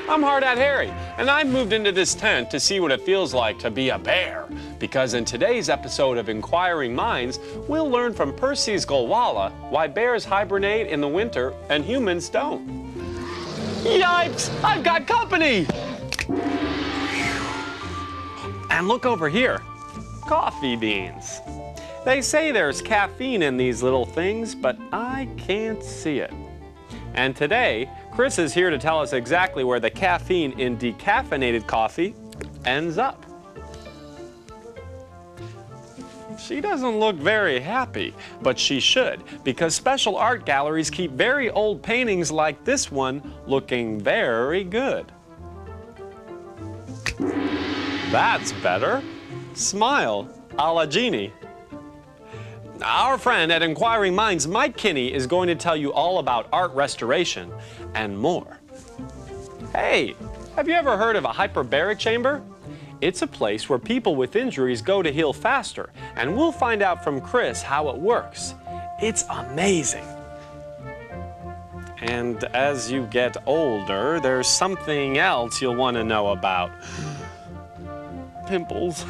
I'm Hard Hat Harry, and I moved into this tent to see what it feels like to be a bear. Because in today's episode of Inquiring Minds, we'll learn from Percy's Golwala why bears hibernate in the winter and humans don't. Yipes! I've got company! And look over here, coffee beans. They say there's caffeine in these little things, but I can't see it. And today, Chris is here to tell us exactly where the caffeine in decaffeinated coffee ends up. She doesn't look very happy, but she should, because special art galleries keep very old paintings like this one looking very good. That's better. Smile, a la Genie. Our friend at Inquiring Minds, Mike Kinney, is going to tell you all about art restoration and more. Hey, have you ever heard of a hyperbaric chamber? It's a place where people with injuries go to heal faster, and we'll find out from Chris how it works. It's amazing. And as you get older, there's something else you'll want to know about. Pimples.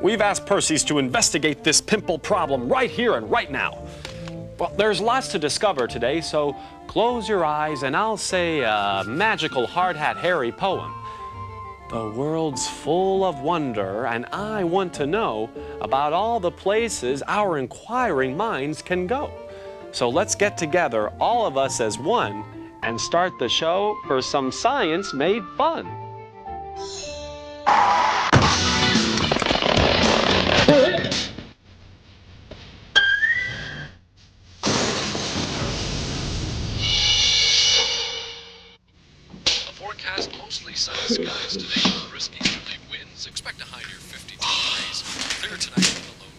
We've asked Percy's to investigate this pimple problem right here and right now. Well, there's lots to discover today, so close your eyes and I'll say a magical Hard Hat Harry poem. The world's full of wonder, and I want to know about all the places our inquiring minds can go. So let's get together, all of us as one, and start the show for some science made fun. Forecast mostly sunny skies today with brisk easterly winds. Expect a high near 52 degrees. Clear tonight with a low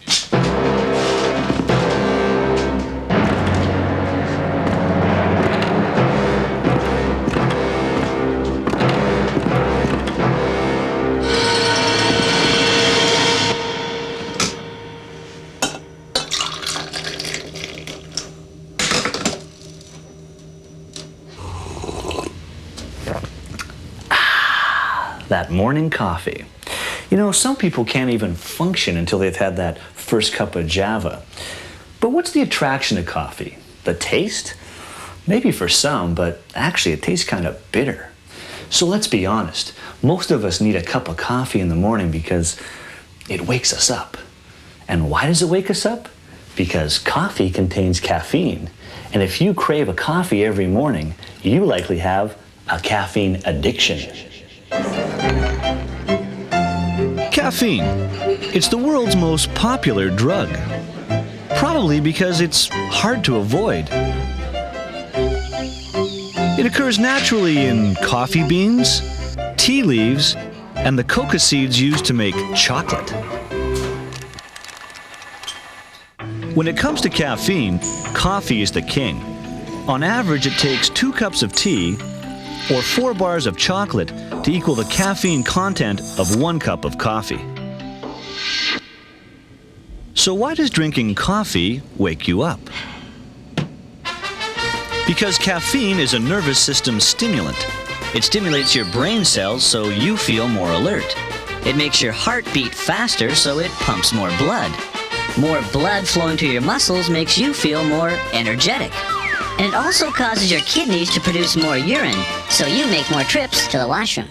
That morning coffee. You know, some people can't even function until they've had that first cup of Java. But what's the attraction to coffee? The taste? Maybe for some, but actually it tastes kind of bitter. So let's be honest, most of us need a cup of coffee in the morning because it wakes us up. And why does it wake us up? Because coffee contains caffeine. And if you crave a coffee every morning, you likely have a caffeine addiction. Caffeine. It's the world's most popular drug. Probably because it's hard to avoid. It occurs naturally in coffee beans, tea leaves, and the coca seeds used to make chocolate. When it comes to caffeine, coffee is the king. On average, it takes 2 cups of tea or 4 bars of chocolate to equal the caffeine content of 1 cup of coffee. So why does drinking coffee wake you up? Because caffeine is a nervous system stimulant. It stimulates your brain cells so you feel more alert. It makes your heart beat faster so it pumps more blood. More blood flowing to your muscles makes you feel more energetic. And it also causes your kidneys to produce more urine, so you make more trips to the washroom.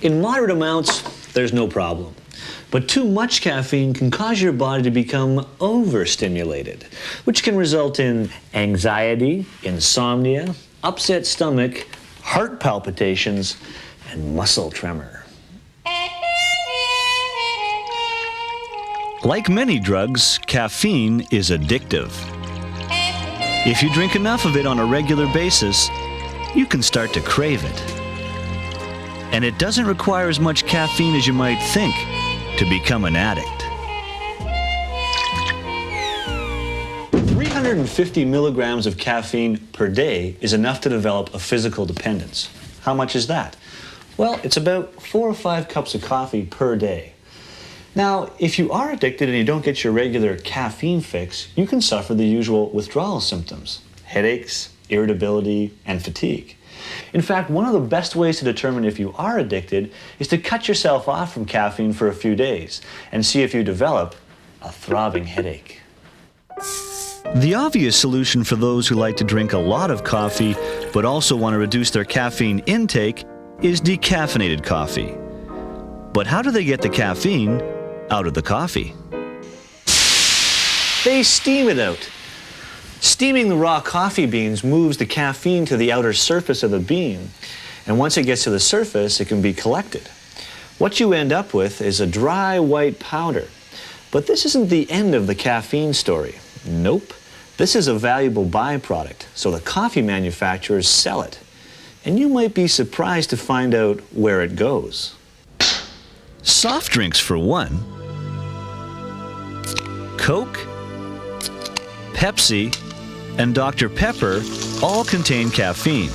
In moderate amounts, there's no problem. But too much caffeine can cause your body to become overstimulated, which can result in anxiety, insomnia, upset stomach, heart palpitations, and muscle tremor. Like many drugs, caffeine is addictive. If you drink enough of it on a regular basis, you can start to crave it. And it doesn't require as much caffeine as you might think to become an addict. 350 milligrams of caffeine per day is enough to develop a physical dependence. How much is that? Well, it's about 4 or 5 cups of coffee per day. Now, if you are addicted and you don't get your regular caffeine fix, you can suffer the usual withdrawal symptoms: headaches, irritability, and fatigue. In fact, one of the best ways to determine if you are addicted is to cut yourself off from caffeine for a few days and see if you develop a throbbing headache. The obvious solution for those who like to drink a lot of coffee but also want to reduce their caffeine intake is decaffeinated coffee. But how do they get the caffeine out of the coffee? They steam it out. Steaming the raw coffee beans moves the caffeine to the outer surface of the bean, and once it gets to the surface, it can be collected. What you end up with is a dry white powder. But this isn't the end of the caffeine story. Nope. This is a valuable byproduct, so the coffee manufacturers sell it. And you might be surprised to find out where it goes. Soft drinks for one. Coke, Pepsi, and Dr. Pepper all contain caffeine.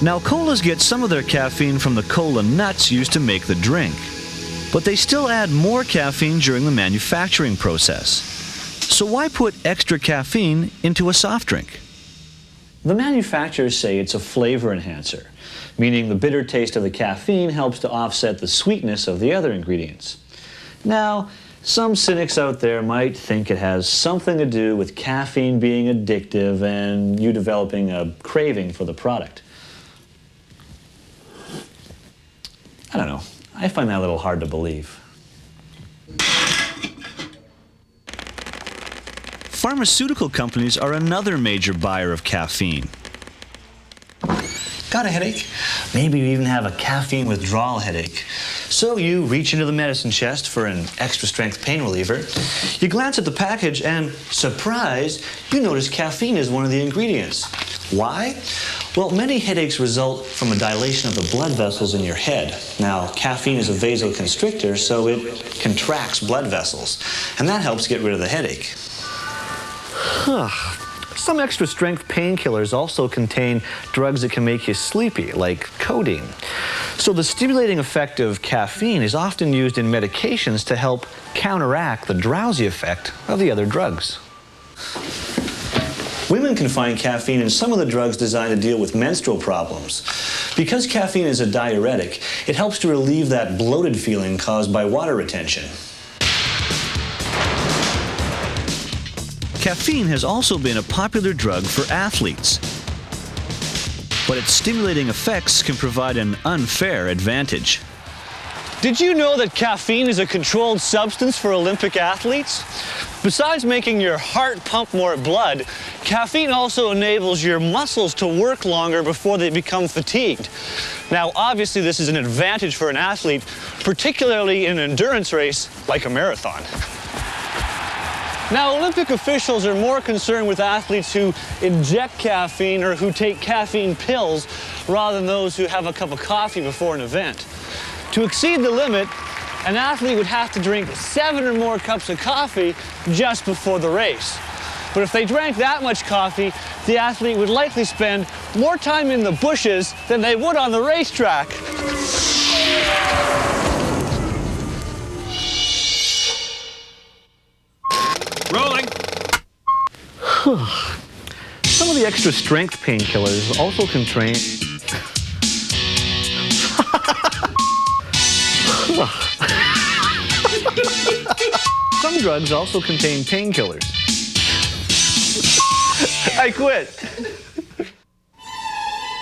Now, colas get some of their caffeine from the cola nuts used to make the drink, but they still add more caffeine during the manufacturing process. So why put extra caffeine into a soft drink? The manufacturers say it's a flavor enhancer, meaning the bitter taste of the caffeine helps to offset the sweetness of the other ingredients. Now, some cynics out there might think it has something to do with caffeine being addictive and you developing a craving for the product. I don't know. I find that a little hard to believe. Pharmaceutical companies are another major buyer of caffeine. Got a headache? Maybe you even have a caffeine withdrawal headache. So you reach into the medicine chest for an extra strength pain reliever. You glance at the package and, surprise, you notice caffeine is one of the ingredients. Why? Well, many headaches result from a dilation of the blood vessels in your head. Now, caffeine is a vasoconstrictor, so it contracts blood vessels, and that helps get rid of the headache. Some extra strength painkillers also contain drugs that can make you sleepy, like codeine. So the stimulating effect of caffeine is often used in medications to help counteract the drowsy effect of the other drugs. Women can find caffeine in some of the drugs designed to deal with menstrual problems. Because caffeine is a diuretic, it helps to relieve that bloated feeling caused by water retention. Caffeine has also been a popular drug for athletes, but its stimulating effects can provide an unfair advantage. Did you know that caffeine is a controlled substance for Olympic athletes? Besides making your heart pump more blood, caffeine also enables your muscles to work longer before they become fatigued. Now, obviously, this is an advantage for an athlete, particularly in an endurance race like a marathon. Now, Olympic officials are more concerned with athletes who inject caffeine or who take caffeine pills rather than those who have a cup of coffee before an event. To exceed the limit, an athlete would have to drink 7 or more cups of coffee just before the race. But if they drank that much coffee, the athlete would likely spend more time in the bushes than they would on the racetrack. Rolling. Some of the extra strength painkillers also contain... Some drugs also contain painkillers. I quit.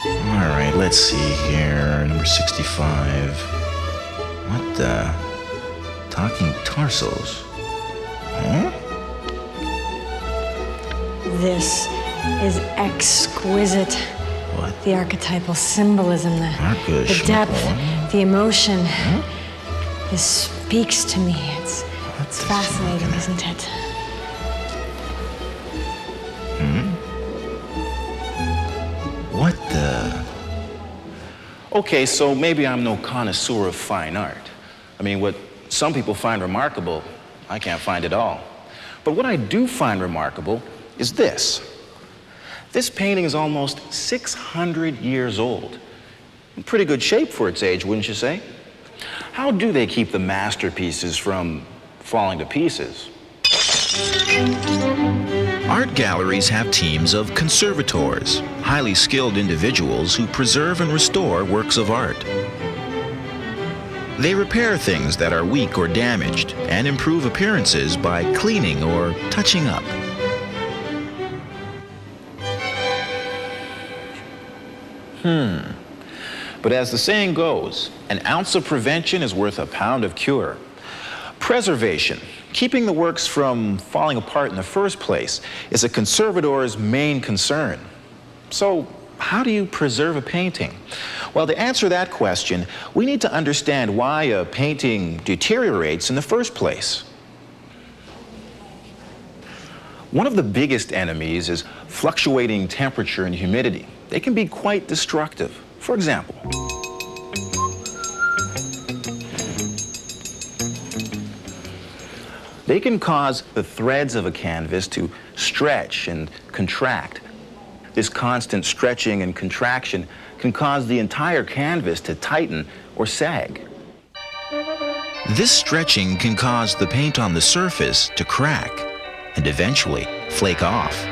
All right, let's see here. Number 65. What the? Talking torsos. Huh? This is exquisite. What? The archetypal symbolism, the Archetypal. depth, the emotion. This speaks to me. It's fascinating, isn't it? What the? Okay, so maybe I'm no connoisseur of fine art. I mean, what some people find remarkable, I can't find at all. But what I do find remarkable is this. This painting is almost 600 years old. In pretty good shape for its age, wouldn't you say? How do they keep the masterpieces from falling to pieces? Art galleries have teams of conservators, highly skilled individuals who preserve and restore works of art. They repair things that are weak or damaged and improve appearances by cleaning or touching up. But as the saying goes, an ounce of prevention is worth a pound of cure. Preservation, keeping the works from falling apart in the first place, is a conservator's main concern. So, how do you preserve a painting? Well, to answer that question, we need to understand why a painting deteriorates in the first place. One of the biggest enemies is fluctuating temperature and humidity. They can be quite destructive. For example, they can cause the threads of a canvas to stretch and contract. This constant stretching and contraction can cause the entire canvas to tighten or sag. This stretching can cause the paint on the surface to crack and eventually flake off.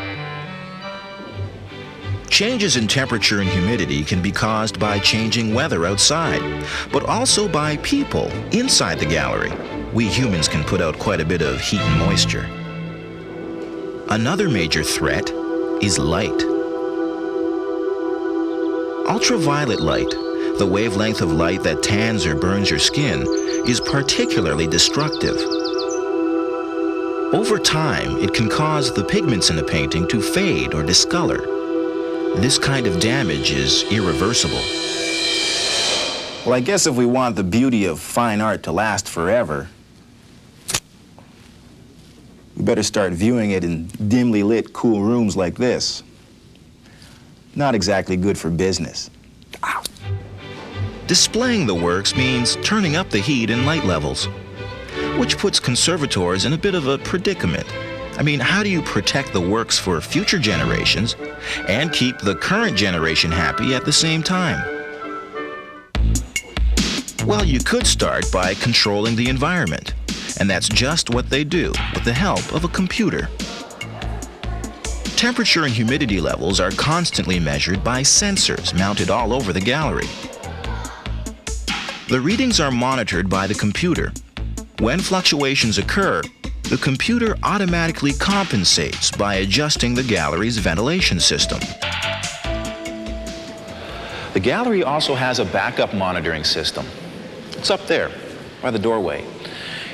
Changes in temperature and humidity can be caused by changing weather outside, but also by people inside the gallery. We humans can put out quite a bit of heat and moisture. Another major threat is light. Ultraviolet light, the wavelength of light that tans or burns your skin, is particularly destructive. Over time, it can cause the pigments in a painting to fade or discolor. This kind of damage is irreversible. Well, I guess if we want the beauty of fine art to last forever, we better start viewing it in dimly lit, cool rooms like this. Not exactly good for business. Ow. Displaying the works means turning up the heat and light levels, which puts conservators in a bit of a predicament. I mean, how do you protect the works for future generations and keep the current generation happy at the same time? Well, you could start by controlling the environment, and that's just what they do with the help of a computer. Temperature and humidity levels are constantly measured by sensors mounted all over the gallery. The readings are monitored by the computer. When fluctuations occur, the computer automatically compensates by adjusting the gallery's ventilation system. The gallery also has a backup monitoring system. It's up there, by the doorway.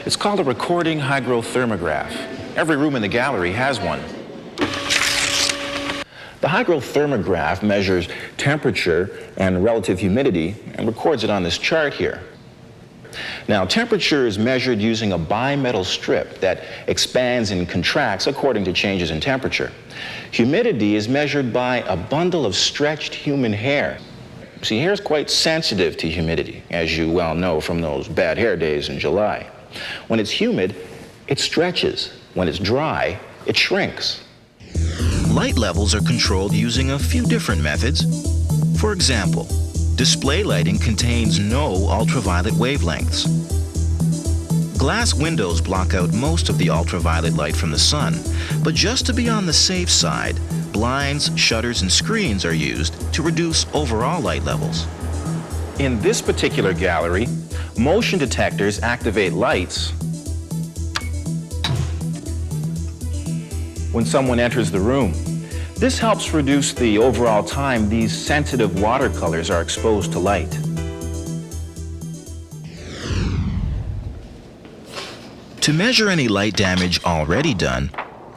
It's called a recording hygrothermograph. Every room in the gallery has one. The hygrothermograph measures temperature and relative humidity and records it on this chart here. Now, temperature is measured using a bimetal strip that expands and contracts according to changes in temperature. Humidity is measured by a bundle of stretched human hair. See, hair is quite sensitive to humidity, as you well know from those bad hair days in July. When it's humid, it stretches. When it's dry, it shrinks. Light levels are controlled using a few different methods. For example, display lighting contains no ultraviolet wavelengths. Glass windows block out most of the ultraviolet light from the sun, but just to be on the safe side, blinds, shutters, and screens are used to reduce overall light levels. In this particular gallery, motion detectors activate lights when someone enters the room. This helps reduce the overall time these sensitive watercolors are exposed to light. To measure any light damage already done,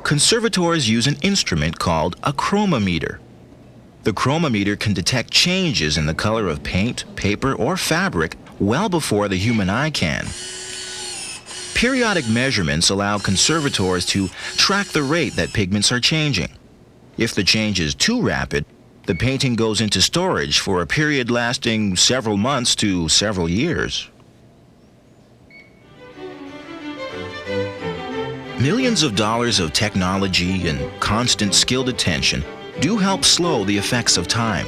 conservators use an instrument called a chromometer. The chromometer can detect changes in the color of paint, paper, or fabric well before the human eye can. Periodic measurements allow conservators to track the rate that pigments are changing. If the change is too rapid, the painting goes into storage for a period lasting several months to several years. Millions of dollars of technology and constant skilled attention do help slow the effects of time.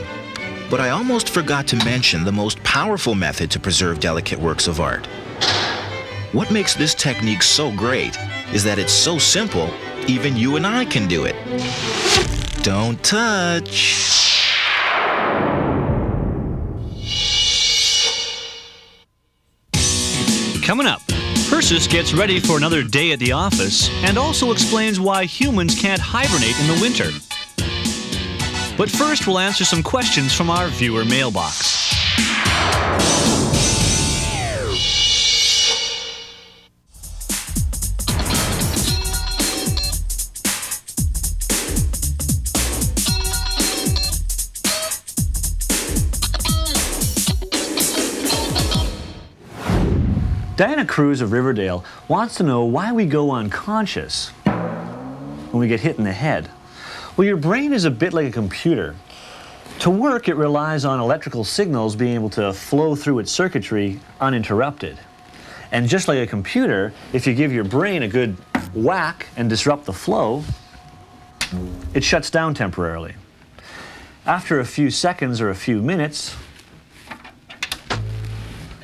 But I almost forgot to mention the most powerful method to preserve delicate works of art. What makes this technique so great is that it's so simple, even you and I can do it. Don't touch. Coming up, Persis gets ready for another day at the office and also explains why humans can't hibernate in the winter. But first, we'll answer some questions from our viewer mailbox. Diana Cruz of Riverdale wants to know why we go unconscious when we get hit in the head. Well, your brain is a bit like a computer. To work, it relies on electrical signals being able to flow through its circuitry uninterrupted. And just like a computer, if you give your brain a good whack and disrupt the flow, it shuts down temporarily. After a few seconds or a few minutes,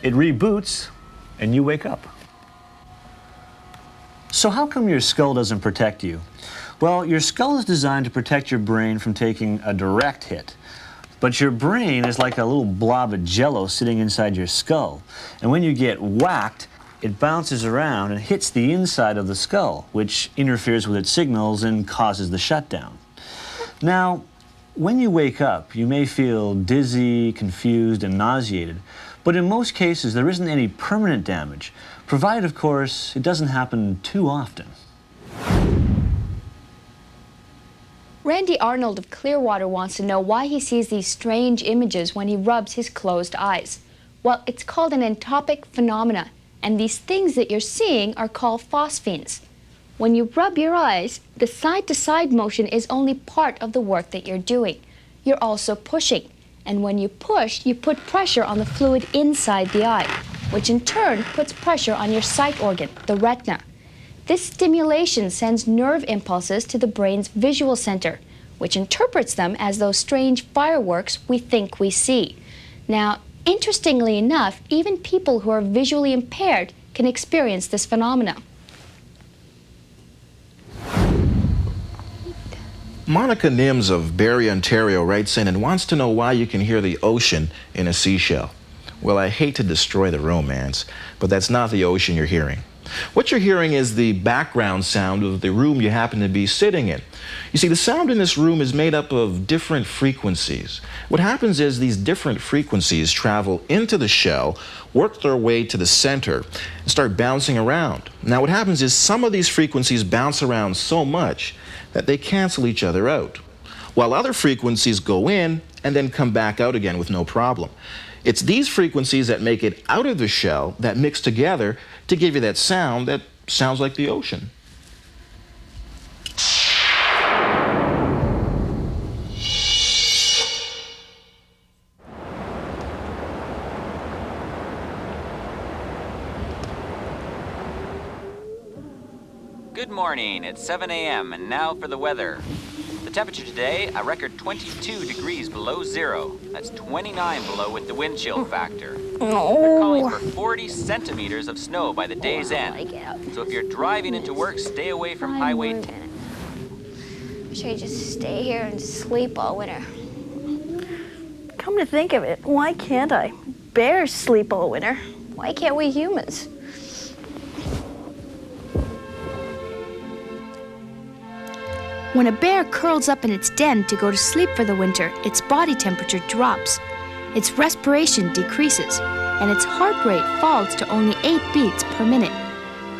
it reboots and you wake up. So how come your skull doesn't protect you? Well, your skull is designed to protect your brain from taking a direct hit. But your brain is like a little blob of jello sitting inside your skull. And when you get whacked, it bounces around and hits the inside of the skull, which interferes with its signals and causes the shutdown. Now, when you wake up, you may feel dizzy, confused, and nauseated. But in most cases, there isn't any permanent damage, provided, of course, it doesn't happen too often. Randy Arnold of Clearwater wants to know why he sees these strange images when he rubs his closed eyes. Well, it's called an entopic phenomena, and these things that you're seeing are called phosphenes. When you rub your eyes, the side-to-side motion is only part of the work that you're doing. You're also pushing. And when you push, you put pressure on the fluid inside the eye, which in turn puts pressure on your sight organ, the retina. This stimulation sends nerve impulses to the brain's visual center, which interprets them as those strange fireworks we think we see. Now, interestingly enough, even people who are visually impaired can experience this phenomenon. Monica Nims of Barrie, Ontario writes in and wants to know why you can hear the ocean in a seashell. Well, I hate to destroy the romance, but that's not the ocean you're hearing. What you're hearing is the background sound of the room you happen to be sitting in. You see, the sound in this room is made up of different frequencies. What happens is these different frequencies travel into the shell, work their way to the center, and start bouncing around. Now, what happens is some of these frequencies bounce around so much that they cancel each other out, while other frequencies go in and then come back out again with no problem. It's these frequencies that make it out of the shell that mix together to give you that sound that sounds like the ocean. Good morning, it's 7 a.m. and now for the weather. The temperature today, a record 22 degrees below zero. That's 29 below with the wind chill factor. They're calling for 40 centimeters of snow by the day's end. So if you're driving into work, stay away from Highway 10. Should I just stay here and sleep all winter? Come to think of it, why can't I? Bears sleep all winter. Why can't we humans? When a bear curls up in its den to go to sleep for the winter, its body temperature drops, its respiration decreases, and its heart rate falls to only 8 beats per minute.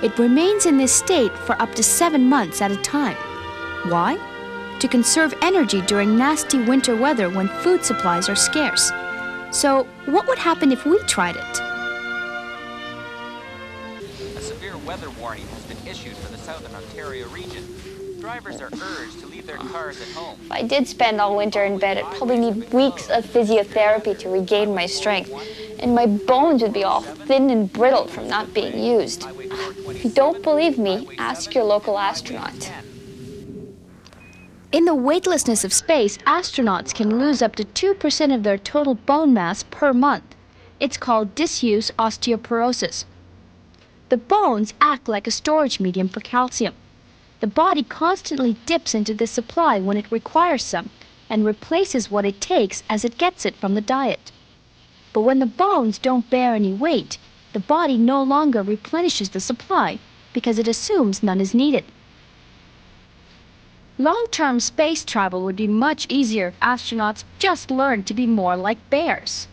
It remains in this state for up to 7 months at a time. Why? To conserve energy during nasty winter weather when food supplies are scarce. So, what would happen if we tried it? A severe weather warning has been issued for the southern Ontario region. Drivers are urged to leave their cars at home. If I did spend all winter in bed, I'd probably need weeks of physiotherapy to regain my strength. And my bones would be all thin and brittle from not being used. If you don't believe me, ask your local astronaut. In the weightlessness of space, astronauts can lose up to 2% of their total bone mass per month. It's called disuse osteoporosis. The bones act like a storage medium for calcium. The body constantly dips into this supply when it requires some, and replaces what it takes as it gets it from the diet. But when the bones don't bear any weight, the body no longer replenishes the supply because it assumes none is needed. Long-term space travel would be much easier if astronauts just learned to be more like bears.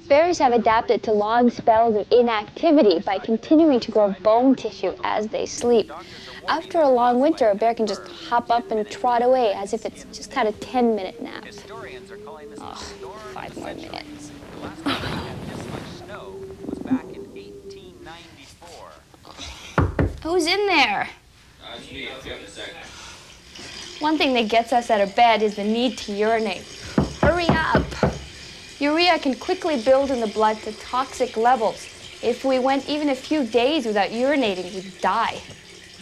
Bears have adapted to long spells of inactivity by continuing to grow bone tissue as they sleep. After a long winter, a bear can just hop up and trot away as if it's just had a 10-minute nap. Oh, 5 more minutes. Who's in there? One thing that gets us out of bed is the need to urinate. Hurry up! Urea can quickly build in the blood to toxic levels. If we went even a few days without urinating, we'd die.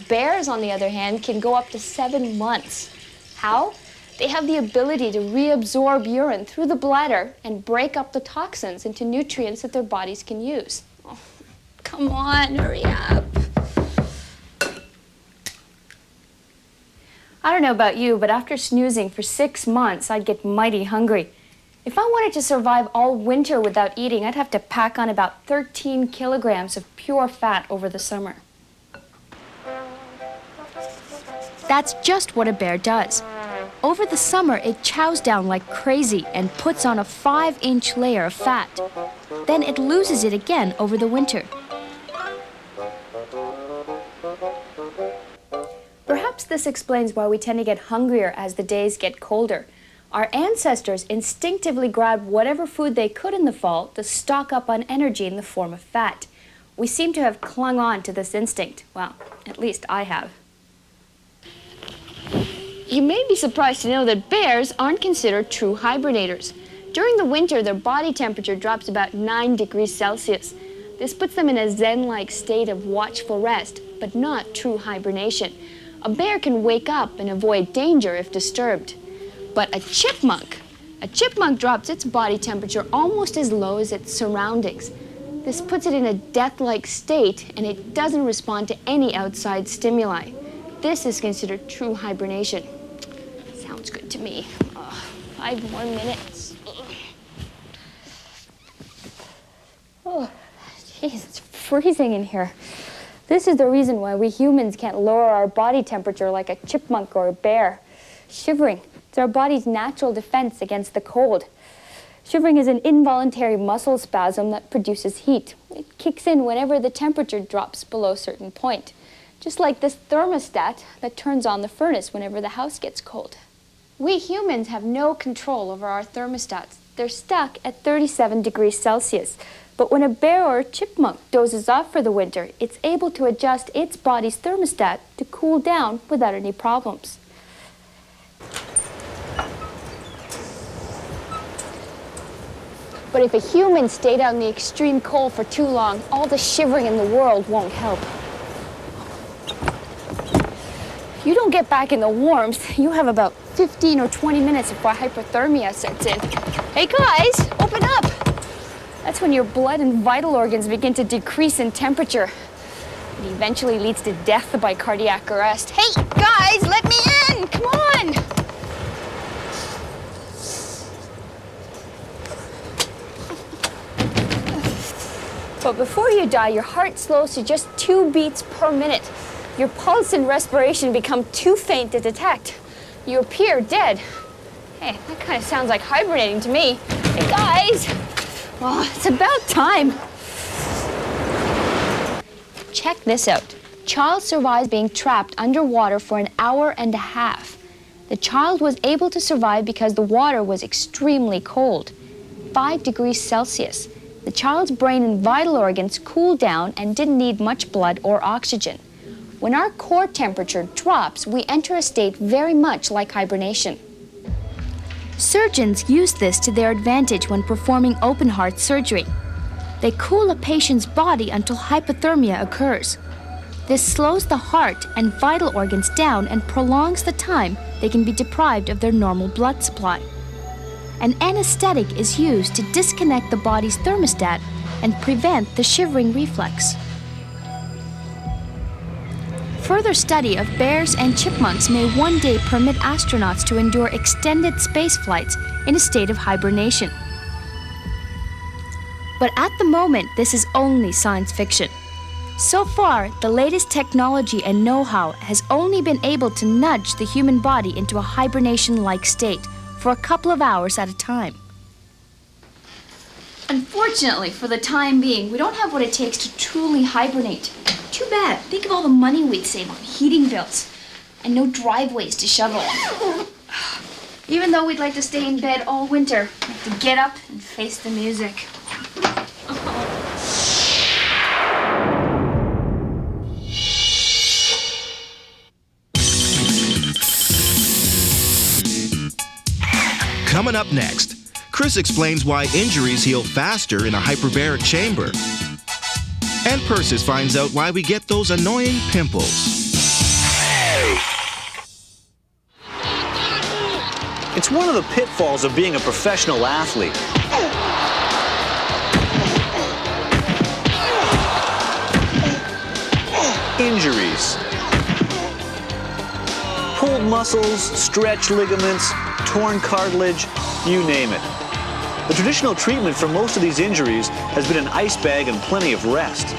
Bears, on the other hand, can go up to 7 months. How? They have the ability to reabsorb urine through the bladder and break up the toxins into nutrients that their bodies can use. Oh, come on, hurry up. I don't know about you, but after snoozing for 6 months, I'd get mighty hungry. If I wanted to survive all winter without eating, I'd have to pack on about 13 kilograms of pure fat over the summer. That's just what a bear does. Over the summer, it chows down like crazy and puts on a 5-inch layer of fat. Then it loses it again over the winter. Perhaps this explains why we tend to get hungrier as the days get colder. Our ancestors instinctively grabbed whatever food they could in the fall to stock up on energy in the form of fat. We seem to have clung on to this instinct. Well, at least I have. You may be surprised to know that bears aren't considered true hibernators. During the winter, their body temperature drops about 9 degrees Celsius. This puts them in a zen-like state of watchful rest, but not true hibernation. A bear can wake up and avoid danger if disturbed. But a chipmunk drops its body temperature almost as low as its surroundings. This puts it in a death-like state, and it doesn't respond to any outside stimuli. This is considered true hibernation. Sounds good to me. 5 more minutes. Oh, jeez, it's freezing in here. This is the reason why we humans can't lower our body temperature like a chipmunk or a bear. Shivering. It's our body's natural defense against the cold. Shivering is an involuntary muscle spasm that produces heat. It kicks in whenever the temperature drops below a certain point, just like this thermostat that turns on the furnace whenever the house gets cold. We humans have no control over our thermostats. They're stuck at 37 degrees Celsius. But when a bear or a chipmunk dozes off for the winter, it's able to adjust its body's thermostat to cool down without any problems. But if a human stayed out in the extreme cold for too long, all the shivering in the world won't help. If you don't get back in the warmth, you have about 15 or 20 minutes before hypothermia sets in. Hey guys, open up! That's when your blood and vital organs begin to decrease in temperature. It eventually leads to death by cardiac arrest. Hey guys, let me in! Come on! But before you die, your heart slows to just 2 beats per minute. Your pulse and respiration become too faint to detect. You appear dead. Hey, that kind of sounds like hibernating to me. Hey guys! Well, it's about time. Check this out. Child survives being trapped underwater for an hour and a half. The child was able to survive because the water was extremely cold, 5 degrees Celsius. The child's brain and vital organs cooled down and didn't need much blood or oxygen. When our core temperature drops, we enter a state very much like hibernation. Surgeons use this to their advantage when performing open-heart surgery. They cool a patient's body until hypothermia occurs. This slows the heart and vital organs down and prolongs the time they can be deprived of their normal blood supply. an anesthetic is used to disconnect the body's thermostat and prevent the shivering reflex. Further study of bears and chipmunks may one day permit astronauts to endure extended space flights in a state of hibernation. But at the moment, this is only science fiction. So far, the latest technology and know-how has only been able to nudge the human body into a hibernation-like state for a couple of hours at a time. Unfortunately, for the time being, we don't have what it takes to truly hibernate. Too bad. Think of all the money we'd save on heating bills and no driveways to shovel. Even though we'd like to stay in bed all winter, we have to get up and face the music. Coming up next, Chris explains why injuries heal faster in a hyperbaric chamber. And Persis finds out why we get those annoying pimples. It's one of the pitfalls of being a professional athlete. Injuries. Pulled muscles, stretched ligaments, torn cartilage, you name it. The traditional treatment for most of these injuries has been an ice bag and plenty of rest.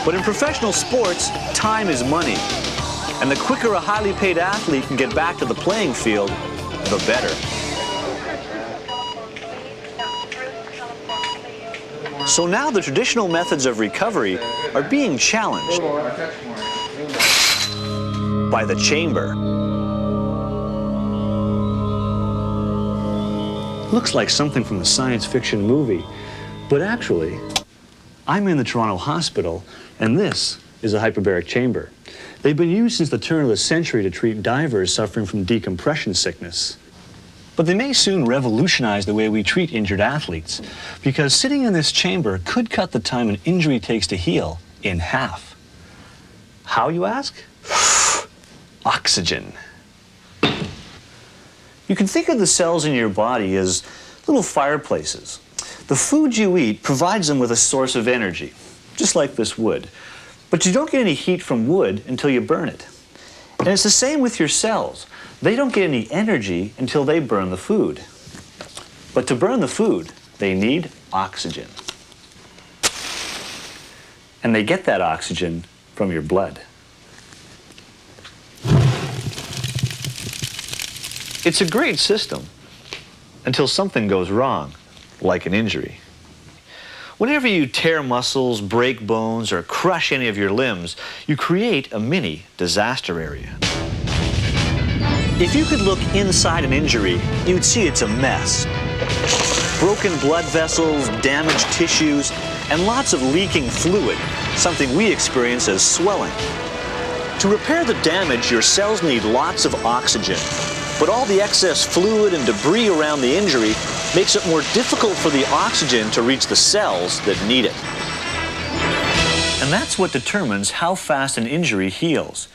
But in professional sports, time is money. And the quicker a highly paid athlete can get back to the playing field, the better. So now the traditional methods of recovery are being challenged by the chamber. Looks like something from a science fiction movie, but actually, I'm in the Toronto hospital, and this is a hyperbaric chamber. They've been used since the turn of the century to treat divers suffering from decompression sickness. But they may soon revolutionize the way we treat injured athletes, because sitting in this chamber could cut the time an injury takes to heal in half. How, you ask? Oxygen. You can think of the cells in your body as little fireplaces. The food you eat provides them with a source of energy, just like this wood. But you don't get any heat from wood until you burn it. And it's the same with your cells. They don't get any energy until they burn the food. But to burn the food, they need oxygen. And they get that oxygen from your blood. It's a great system until something goes wrong, like an injury. Whenever you tear muscles, break bones, or crush any of your limbs, you create a mini disaster area. If you could look inside an injury, you'd see it's a mess. Broken blood vessels, damaged tissues, and lots of leaking fluid, something we experience as swelling. To repair the damage, your cells need lots of oxygen. But all the excess fluid and debris around the injury makes it more difficult for the oxygen to reach the cells that need it. And that's what determines how fast an injury heals.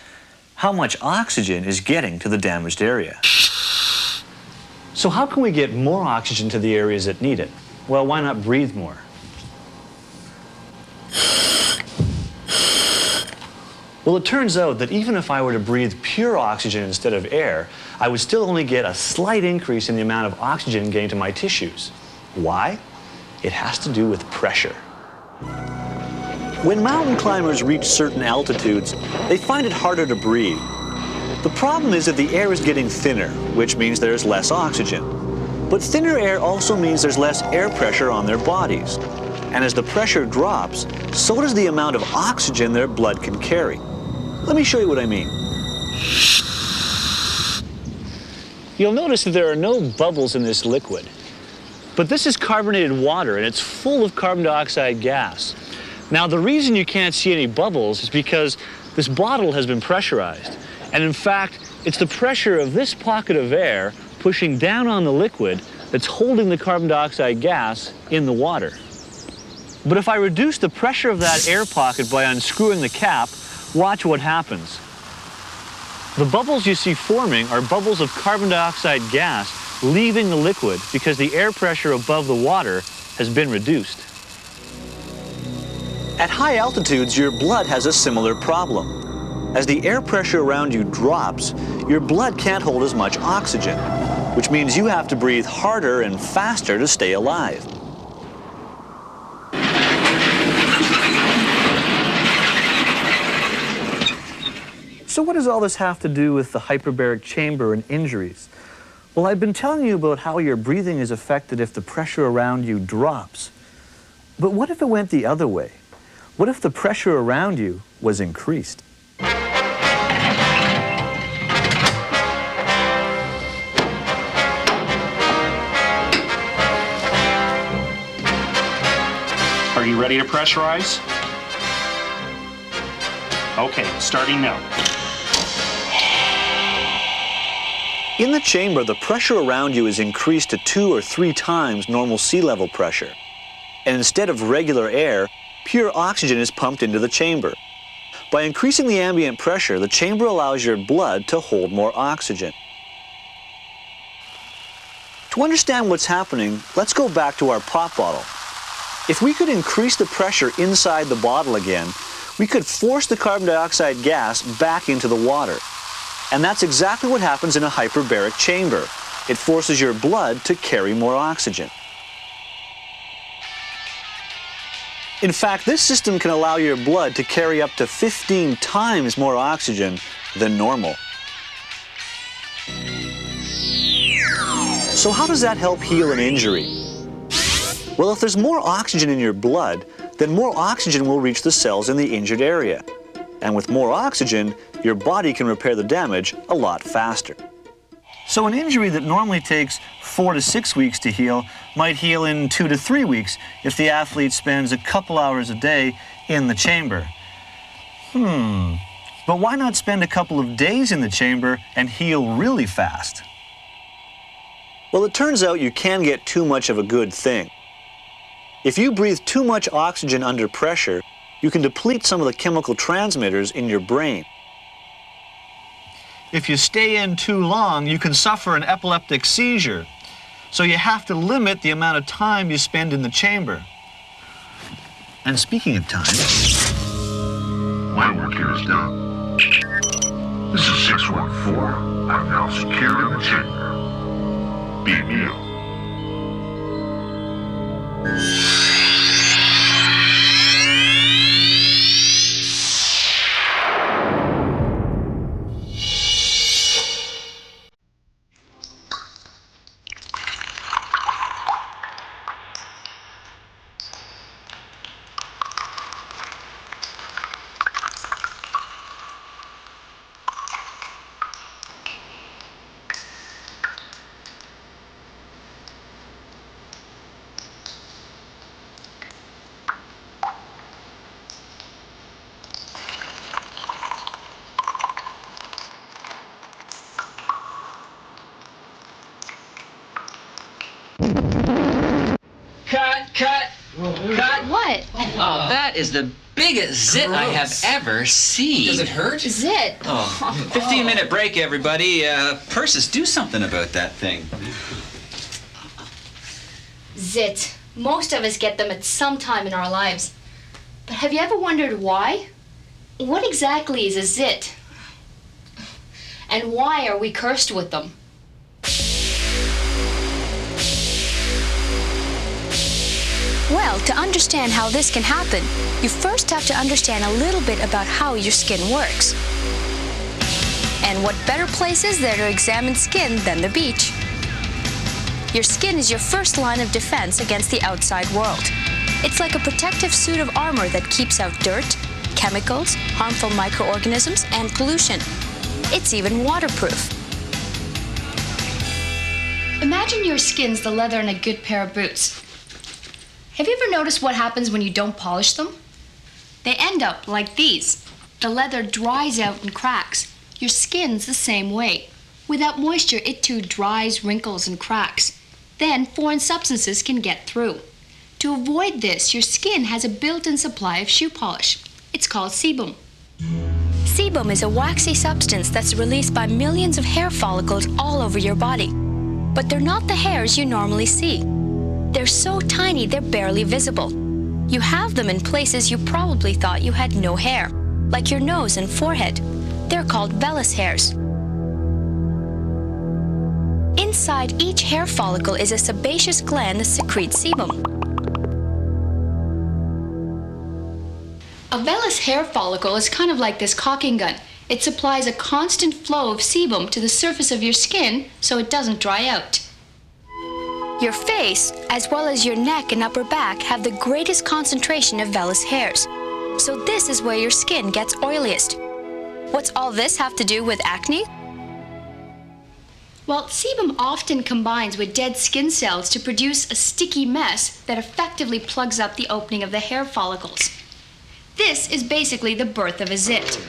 How much oxygen is getting to the damaged area. So how can we get more oxygen to the areas that need it? Well, why not breathe more? Well, it turns out that even if I were to breathe pure oxygen instead of air, I would still only get a slight increase in the amount of oxygen getting to my tissues. Why? It has to do with pressure. When mountain climbers reach certain altitudes, they find it harder to breathe. The problem is that the air is getting thinner, which means there's less oxygen. But thinner air also means there's less air pressure on their bodies. And as the pressure drops, so does the amount of oxygen their blood can carry. Let me show you what I mean. You'll notice that there are no bubbles in this liquid. But this is carbonated water, and it's full of carbon dioxide gas. Now, the reason you can't see any bubbles is because this bottle has been pressurized. And in fact, it's the pressure of this pocket of air pushing down on the liquid that's holding the carbon dioxide gas in the water. But if I reduce the pressure of that air pocket by unscrewing the cap, watch what happens. The bubbles you see forming are bubbles of carbon dioxide gas leaving the liquid because the air pressure above the water has been reduced. At high altitudes, your blood has a similar problem. As the air pressure around you drops, your blood can't hold as much oxygen, which means you have to breathe harder and faster to stay alive. So what does all this have to do with the hyperbaric chamber and injuries? Well, I've been telling you about how your breathing is affected if the pressure around you drops. But what if it went the other way? What if the pressure around you was increased? Are you ready to pressurize? Okay, starting now. In the chamber, the pressure around you is increased to 2 or 3 times normal sea level pressure. And instead of regular air, pure oxygen is pumped into the chamber. By increasing the ambient pressure, the chamber allows your blood to hold more oxygen. To understand what's happening, let's go back to our pop bottle. If we could increase the pressure inside the bottle again, we could force the carbon dioxide gas back into the water. And that's exactly what happens in a hyperbaric chamber. It forces your blood to carry more oxygen. In fact, this system can allow your blood to carry up to 15 times more oxygen than normal. So how does that help heal an injury? Well, if there's more oxygen in your blood, then more oxygen will reach the cells in the injured area. And with more oxygen, your body can repair the damage a lot faster. So an injury that normally takes 4 to 6 weeks to heal might heal in 2 to 3 weeks if the athlete spends a couple hours a day in the chamber. But why not spend a couple of days in the chamber and heal really fast? Well, it turns out you can get too much of a good thing. If you breathe too much oxygen under pressure, you can deplete some of the chemical transmitters in your brain. If you stay in too long, you can suffer an epileptic seizure. So you have to limit the amount of time you spend in the chamber. And speaking of time, my work here is done. This is 614. I'm now secure in the chamber. Beam me up. Cut! What? Oh, that is the biggest zit I have ever seen. Does it hurt? Zit? Oh, 15-minute break, everybody. Persis, do something about that thing. Zit. Most of us get them at some time in our lives. But have you ever wondered why? What exactly is a zit? And why are we cursed with them? Well, to understand how this can happen, you first have to understand a little bit about how your skin works. And what better place is there to examine skin than the beach? Your skin is your first line of defense against the outside world. It's like a protective suit of armor that keeps out dirt, chemicals, harmful microorganisms, and pollution. It's even waterproof. Imagine your skin's the leather in a good pair of boots. Have you ever noticed what happens when you don't polish them? They end up like these. The leather dries out and cracks. Your skin's the same way. Without moisture, it too dries, wrinkles, and cracks. Then foreign substances can get through. To avoid this, your skin has a built-in supply of shoe polish. It's called sebum. Sebum is a waxy substance that's released by millions of hair follicles all over your body. But they're not the hairs you normally see. They're so tiny they're barely visible. You have them in places you probably thought you had no hair, like your nose and forehead. They're called vellus hairs. Inside each hair follicle is a sebaceous gland that secretes sebum. A vellus hair follicle is kind of like this caulking gun. It supplies a constant flow of sebum to the surface of your skin so it doesn't dry out. Your face, as well as your neck and upper back, have the greatest concentration of vellus hairs. So this is where your skin gets oiliest. What's all this have to do with acne? Well, sebum often combines with dead skin cells to produce a sticky mess that effectively plugs up the opening of the hair follicles. This is basically the birth of a zit.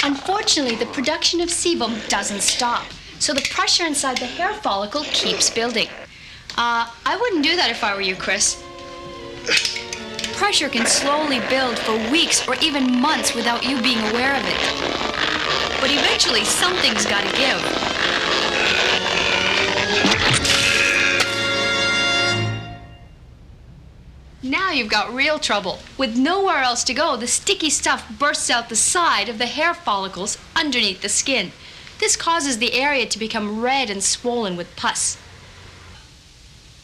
Unfortunately, the production of sebum doesn't stop, so the pressure inside the hair follicle keeps building. I wouldn't do that if I were you, Chris. Pressure can slowly build for weeks or even months without you being aware of it. But eventually, something's got to give. Now you've got real trouble. With nowhere else to go, the sticky stuff bursts out the side of the hair follicles underneath the skin. This causes the area to become red and swollen with pus.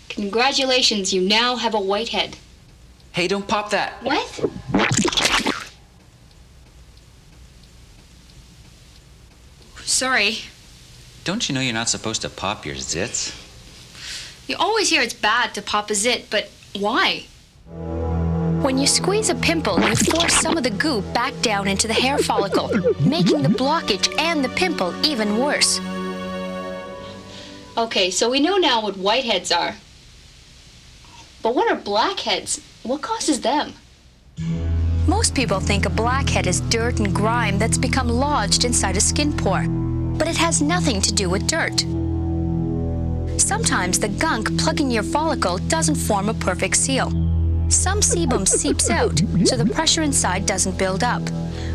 Congratulations, you now have a whitehead. Hey, don't pop that. What? Sorry. Don't you know you're not supposed to pop your zits? You always hear it's bad to pop a zit, but why? When you squeeze a pimple, you force some of the goop back down into the hair follicle, making the blockage and the pimple even worse. Okay, so we know now what whiteheads are. But what are blackheads? What causes them? Most people think a blackhead is dirt and grime that's become lodged inside a skin pore, but it has nothing to do with dirt. Sometimes the gunk plugging your follicle doesn't form a perfect seal. Some sebum seeps out, so the pressure inside doesn't build up,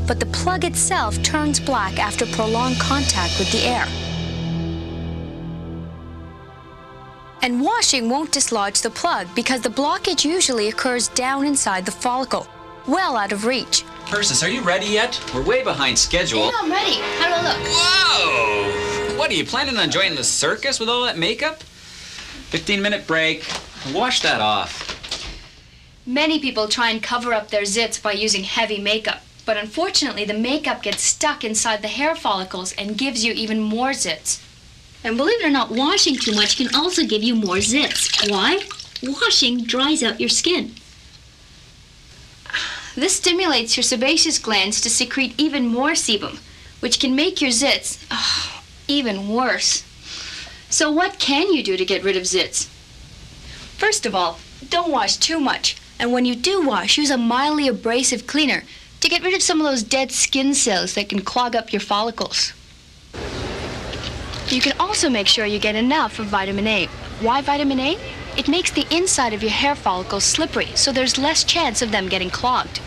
but the plug itself turns black after prolonged contact with the air. And washing won't dislodge the plug because the blockage usually occurs down inside the follicle, well out of reach. Persis, are you ready yet? We're way behind schedule. Yeah, I'm ready. How do I look? Whoa! What, are you planning on joining the circus with all that makeup? 15-minute break. Wash that off. Many people try and cover up their zits by using heavy makeup, but unfortunately the makeup gets stuck inside the hair follicles and gives you even more zits. And believe it or not, washing too much can also give you more zits. Why? Washing dries out your skin. This stimulates your sebaceous glands to secrete even more sebum, which can make your zits even worse. So what can you do to get rid of zits? First of all, don't wash too much. And when you do wash, use a mildly abrasive cleaner to get rid of some of those dead skin cells that can clog up your follicles. You can also make sure you get enough of vitamin A. Why vitamin A? It makes the inside of your hair follicles slippery, so there's less chance of them getting clogged.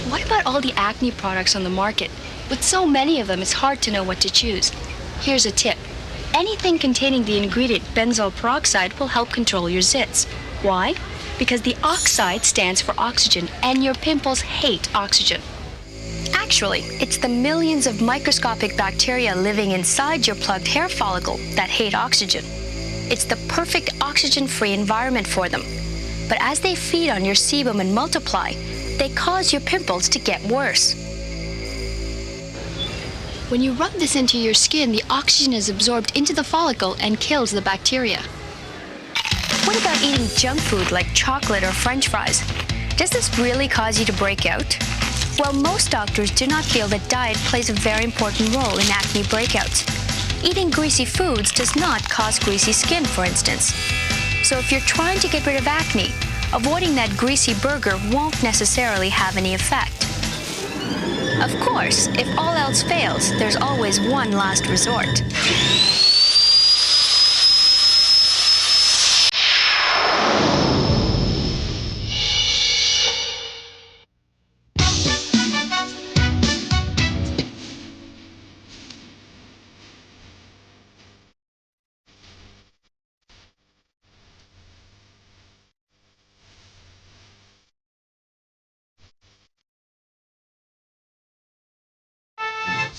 What about all the acne products on the market? With so many of them, it's hard to know what to choose. Here's a tip. Anything containing the ingredient benzoyl peroxide will help control your zits. Why? Because the oxide stands for oxygen, and your pimples hate oxygen. Actually, it's the millions of microscopic bacteria living inside your plugged hair follicle that hate oxygen. It's the perfect oxygen-free environment for them. But as they feed on your sebum and multiply, they cause your pimples to get worse. When you rub this into your skin, the oxygen is absorbed into the follicle and kills the bacteria. What about eating junk food like chocolate or French fries? Does this really cause you to break out? Well, most doctors do not feel that diet plays a very important role in acne breakouts. Eating greasy foods does not cause greasy skin, for instance. So if you're trying to get rid of acne, avoiding that greasy burger won't necessarily have any effect. Of course, if all else fails, there's always one last resort.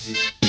Hey.